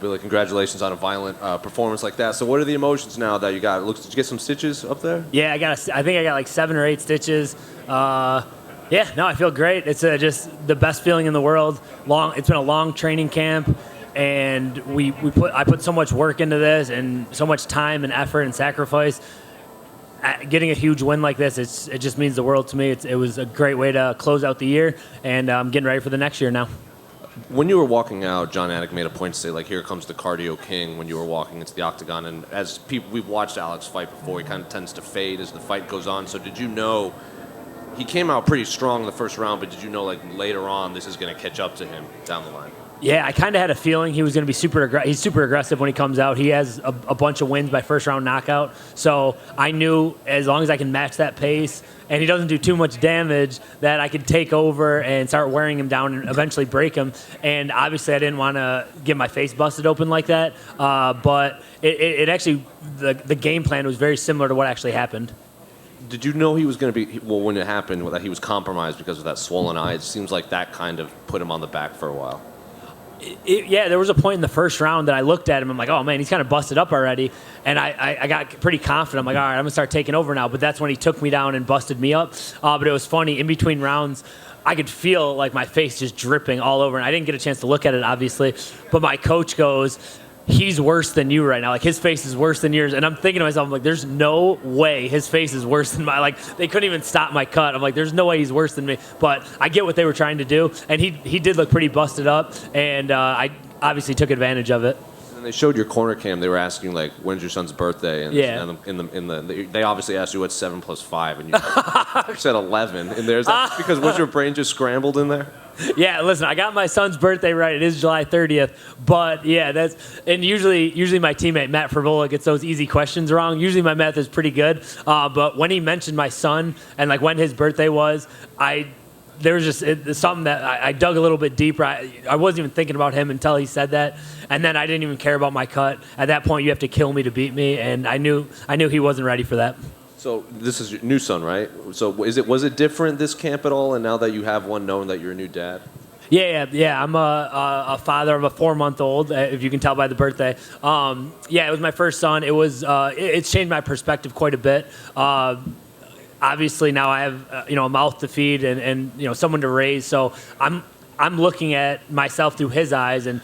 Billy, congratulations on a violent performance like that. So what are the emotions now that you got? Did you get some stitches up there? Yeah, I think I got like 7 or 8 stitches. Yeah, no, I feel great. It's just the best feeling in the world. It's been a long training camp, and I put so much work into this and so much time and effort and sacrifice. Getting a huge win like this, it just means the world to me. It was a great way to close out the year, and I'm getting ready for the next year now. When you were walking out, John Anik made a point to say, like, here comes the cardio king when you were walking into the octagon. And as people, we've watched Alex fight before, he kind of tends to fade as the fight goes on. So did you know, he came out pretty strong in the first round, but did you know, like, later on this is going to catch up to him down the line? Yeah, I kind of had a feeling he was going to be he's super aggressive when he comes out. He has a bunch of wins by first round knockout. So I knew as long as I can match that pace and he doesn't do too much damage, that I could take over and start wearing him down and eventually break him. And obviously I didn't want to get my face busted open like that. But it actually, the game plan was very similar to what actually happened. Did you know he was going to be, well, when it happened, that he was compromised because of that swollen eye? It seems like that kind of put him on the back for a while. Yeah, there was a point in the first round that I looked at him. I'm like, oh, man, he's kind of busted up already. And I got pretty confident. I'm like, all right, I'm going to start taking over now. But that's when he took me down and busted me up. But it was funny. In between rounds, I could feel like my face just dripping all over. And I didn't get a chance to look at it, obviously. But my coach goes, he's worse than you right now. Like, his face is worse than yours. And I'm thinking to myself, I'm like, there's no way his face is worse than like, they couldn't even stop my cut. I'm like, there's no way he's worse than me. But I get what they were trying to do. And he did look pretty busted up. And I obviously took advantage of it. And they showed your corner cam. They were asking, like, when's your son's birthday? And, yeah. And they obviously asked you what's 7 + 5. And you said 11. And there's that because was your brain just scrambled in there? Yeah, listen, I got my son's birthday right. It is July 30th. But, yeah, and usually my teammate, Matt Frivola, gets those easy questions wrong. Usually my math is pretty good. But when he mentioned my son and, like, when his birthday was, there was just something that I dug a little bit deeper. I wasn't even thinking about him until he said that. And then I didn't even care about my cut. At that point, you have to kill me to beat me. And I knew he wasn't ready for that. So this is your new son, right? So was it different this camp at all? And now that you have one, knowing that you're a new dad? Yeah. I'm a father of a 4-month-old, if you can tell by the birthday. Yeah, it was my first son. It was it's changed my perspective quite a bit. Obviously now I have a mouth to feed and someone to raise. So I'm looking at myself through his eyes and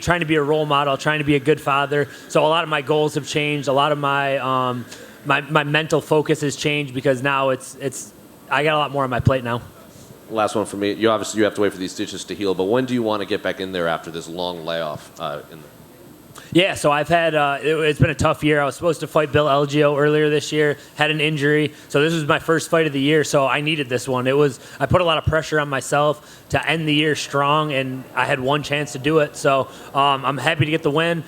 trying to be a role model, trying to be a good father. So a lot of my goals have changed. A lot of my my mental focus has changed because now I got a lot more on my plate now. Last one for me. You have to wait for these stitches to heal, but when do you want to get back in there after this long layoff? Yeah, so I've had it's been a tough year. I was supposed to fight Bill Elgio earlier this year, had an injury, so this was my first fight of the year. So I needed this one. I put a lot of pressure on myself to end the year strong, and I had one chance to do it. So I'm happy to get the win.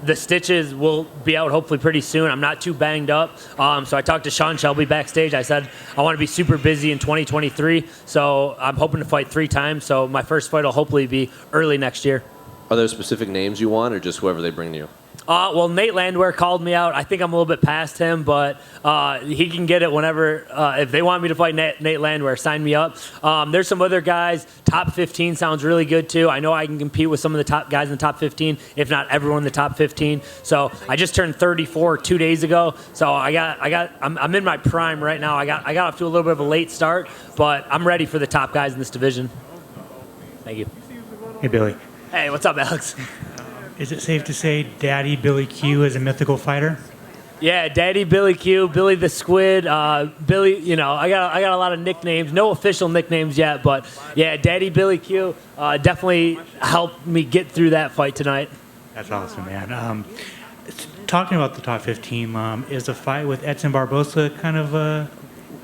The stitches will be out hopefully pretty soon. I'm not too banged up. So I talked to Sean Shelby backstage. I said I want to be super busy in 2023. So I'm hoping to fight 3 times. So my first fight will hopefully be early next year. Are there specific names you want or just whoever they bring to you? Well, Nate Landwehr called me out. I think I'm a little bit past him, but he can get it whenever. If they want me to fight Nate Landwehr, sign me up. There's some other guys. Top 15 sounds really good, too. I know I can compete with some of the top guys in the top 15, if not everyone in the top 15. So I just turned 34 2 days ago. So I'm in my prime right now. I got off to a little bit of a late start, but I'm ready for the top guys in this division. Thank you. Hey, Billy. Hey, what's up, Alex? Is it safe to say Daddy Billy Q is a mythical fighter? Yeah, Daddy Billy Q, Billy the Squid, Billy. I got a lot of nicknames. No official nicknames yet, but yeah, Daddy Billy Q definitely helped me get through that fight tonight. That's awesome, man. Talking about the top 15, is the fight with Edson Barbosa kind of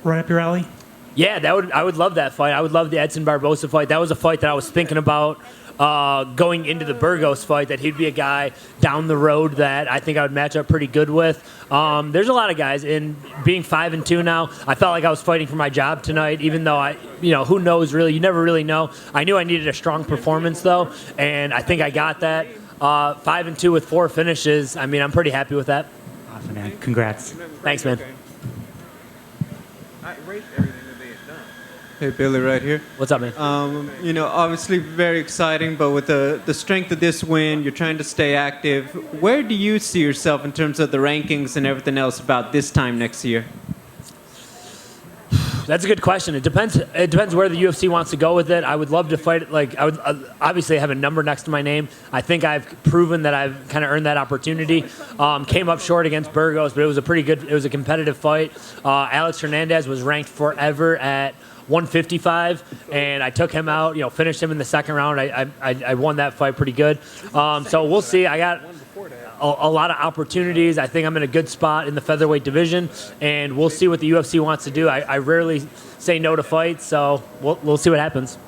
right up your alley? Yeah, I would love that fight. I would love the Edson Barbosa fight. That was a fight that I was thinking about going into the Burgos fight, that he'd be a guy down the road that I think I would match up pretty good with. There's a lot of guys, and being 5-2 now, I felt like I was fighting for my job tonight, even though who knows really? You never really know. I knew I needed a strong performance though, and I think I got that. 5-2 with 4 finishes. I mean, I'm pretty happy with that. Awesome, man. Congrats. Thanks, man. I erased everything that they had done. Hey, Billy, right here. What's up, man? Obviously very exciting, but with the strength of this win, you're trying to stay active. Where do you see yourself in terms of the rankings and everything else about this time next year? That's a good question. It depends. It depends where the UFC wants to go with it. I would love to fight. Like I would obviously have a number next to my name. I think I've proven that I've kind of earned that opportunity. Came up short against Burgos, but it was a pretty good. It was a competitive fight. Alex Hernandez was ranked forever at 155, and I took him out. Finished him in the second round. I won that fight pretty good. So we'll see. I got a lot of opportunities. I think I'm in a good spot in the featherweight division, and we'll see what the UFC wants to do. I rarely say no to fights, so we'll see what happens.